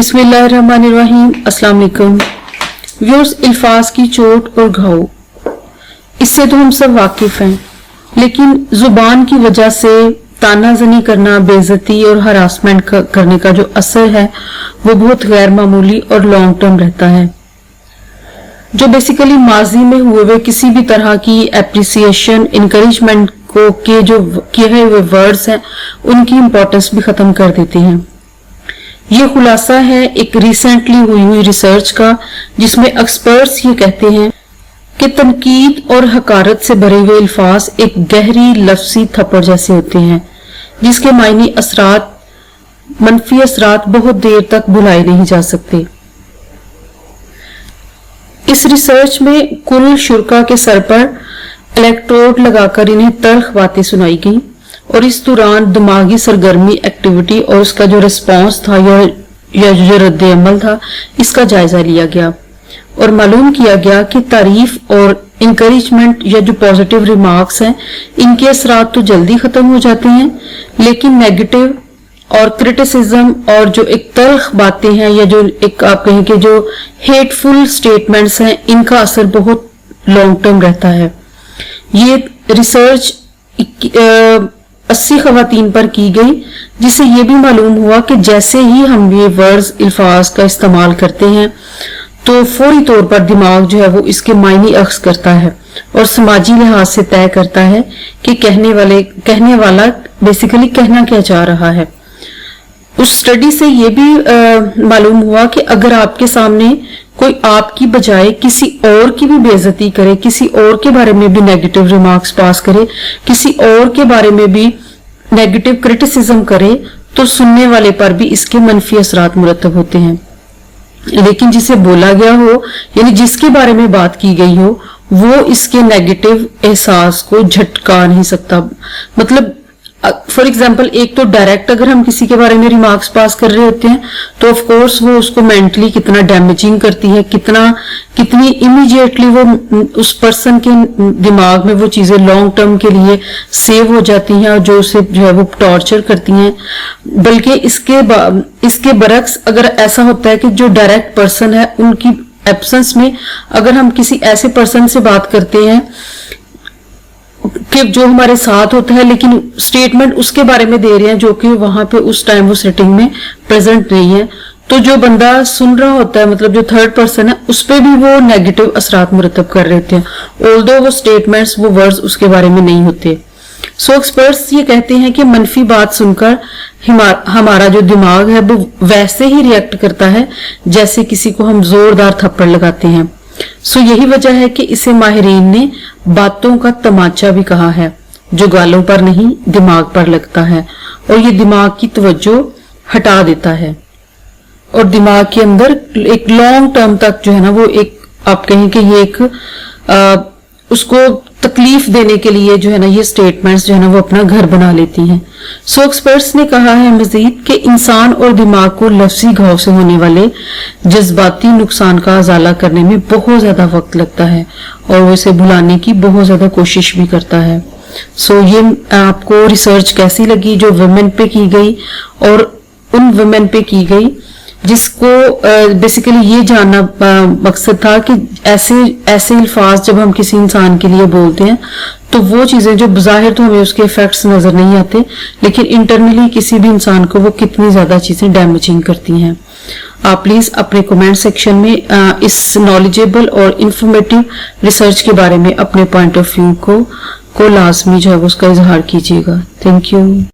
बिस्मिल्लाहिर्रहमानिर्रहीम। अस्सलाम वालेकुम व्यूअर्स। अल्फाज की चोट और घाव, इससे तो हम सब वाकिफ हैं, लेकिन जुबान की वजह से तानाजनी करना, बेइज्जती और हरासमेंट करने का जो असर है वो बहुत गैर मामूली और लॉन्ग टर्म रहता है, जो बेसिकली माजी में हुए हुए किसी भी तरह की एप्रिसिएशन, इंकरेजमेंट को के जो किए हुए वर्ड्स हैं उनकी इंपॉर्टेंस भी खत्म कर देते हैं। ये खुलासा है एक रिसेंटली हुई रिसर्च का, जिसमें एक्सपर्ट्स ये कहते हैं कि तनकीद और हकारत से भरे हुए अल्फाज एक गहरी लफ्जी थप्पड़ जैसे होते हैं, जिसके मायनी असरात, मनफी असरात बहुत देर तक भुलाए नहीं जा सकते। इस रिसर्च में कुल शुरा के सर पर इलेक्ट्रोड लगाकर इन्हें तल्ख बातें सुनाई गई और इस दौरान दिमागी सरगर्मी, एक्टिविटी और उसका जो रिस्पांस था या जो रद्द अमल था, इसका जायजा लिया गया और मालूम किया गया कि तारीफ और इंकरेजमेंट या जो पॉजिटिव रिमार्क्स हैं इनके असरात तो जल्दी खत्म हो जाते हैं, लेकिन नेगेटिव और क्रिटिसिज्म और जो एक तल्ख बातें हैं या जो एक आप कहें कि जो हेटफुल स्टेटमेंट्स हैं, इनका असर बहुत लॉन्ग टर्म रहता है। ये रिसर्च 80 खवातीन पर की गई, जिससे ये भी मालूम हुआ कि जैसे ही हम ये वर्ड्स, अल्फाज का इस्तेमाल करते हैं तो फौरी तौर पर दिमाग जो है वो इसके मायने अख्स करता है और समाजी लिहाज से तय करता है कि कहने वाला बेसिकली कहना क्या चाह रहा है। उस स्टडी से ये भी मालूम हुआ कि अगर आपके सामने कोई आपकी बजाय किसी और की भी बेइज्जती करे, किसी और के बारे में भी नेगेटिव रिमार्क्स पास करे, किसी और के बारे में भी नेगेटिव क्रिटिसिज्म करे, तो सुनने वाले पर भी इसके मनफी असरात मुरतब होते हैं। लेकिन जिसे बोला गया हो, यानी जिसके बारे में बात की गई हो, वो इसके नेगेटिव एहसास को झटका नहीं सकता। मतलब फॉर एग्जाम्पल, एक तो डायरेक्ट अगर हम किसी के बारे में रिमार्क्स पास कर रहे होते हैं तो ऑफ कोर्स वो उसको मेंटली कितना डैमेजिंग करती है, कितनी इमीडिएटली वो उस पर्सन के दिमाग में वो चीजें लॉन्ग टर्म के लिए सेव हो जाती हैं और जो उसे जो है वो टॉर्चर करती हैं। बल्कि इसके बरक्स अगर ऐसा होता है कि जो डायरेक्ट पर्सन है, उनकी एब्सेंस में अगर हम किसी ऐसे पर्सन से बात करते हैं कि जो हमारे साथ होता है, लेकिन स्टेटमेंट उसके बारे में दे रहे हैं जो कि वहां पे उस टाइम वो सेटिंग में प्रेजेंट नहीं है, तो जो बंदा सुन रहा होता है, मतलब जो थर्ड पर्सन है, उस पे भी वो नेगेटिव असरात मुरतब कर रहे होते हैं, ऑल्दो वो स्टेटमेंट्स, वो वर्ड्स उसके बारे में नहीं होते। सो एक्सपर्ट्स ये कहते हैं कि मनफी बात सुनकर हमारा जो दिमाग है वो वैसे ही रिएक्ट करता है जैसे किसी को हम जोरदार थप्पड़ लगाते हैं। सो यही वजह है कि इसे माहिरीन ने बातों का तमाचा भी कहा है, जो गालों पर नहीं दिमाग पर लगता है और ये दिमाग की तवज्जो हटा देता है और दिमाग के अंदर एक लॉन्ग टर्म तक जो है ना वो एक आप कहें कि ये एक उसको तकलीफ देने के लिए जो है ना ये स्टेटमेंट्स जो है ना वो अपना घर बना लेती हैं। सो एक्सपर्ट्स ने कहा है मजीद कि इंसान और दिमाग को लफ्जी घाव से होने वाले जज्बाती नुकसान का अजाला करने में बहुत ज्यादा वक्त लगता है और वो इसे भुलाने की बहुत ज्यादा कोशिश भी करता है। सो ये आपको रिसर्च कैसी लगी जो वुमेन पे की गई और उन वुमेन पे की गई जिसको बेसिकली ये जानना मकसद था कि ऐसे अल्फाज जब हम किसी इंसान के लिए बोलते हैं तो वो चीजें जो बज़ाहिर तो हमें उसके इफेक्ट्स नजर नहीं आते, लेकिन इंटरनली किसी भी इंसान को वो कितनी ज्यादा चीजें डैमेजिंग करती हैं। आप प्लीज अपने कमेंट सेक्शन में इस नॉलेजेबल और इंफॉर्मेटिव रिसर्च के बारे में अपने पॉइंट ऑफ व्यू को लाजमी जो है उसका इजहार कीजिएगा। Thank you.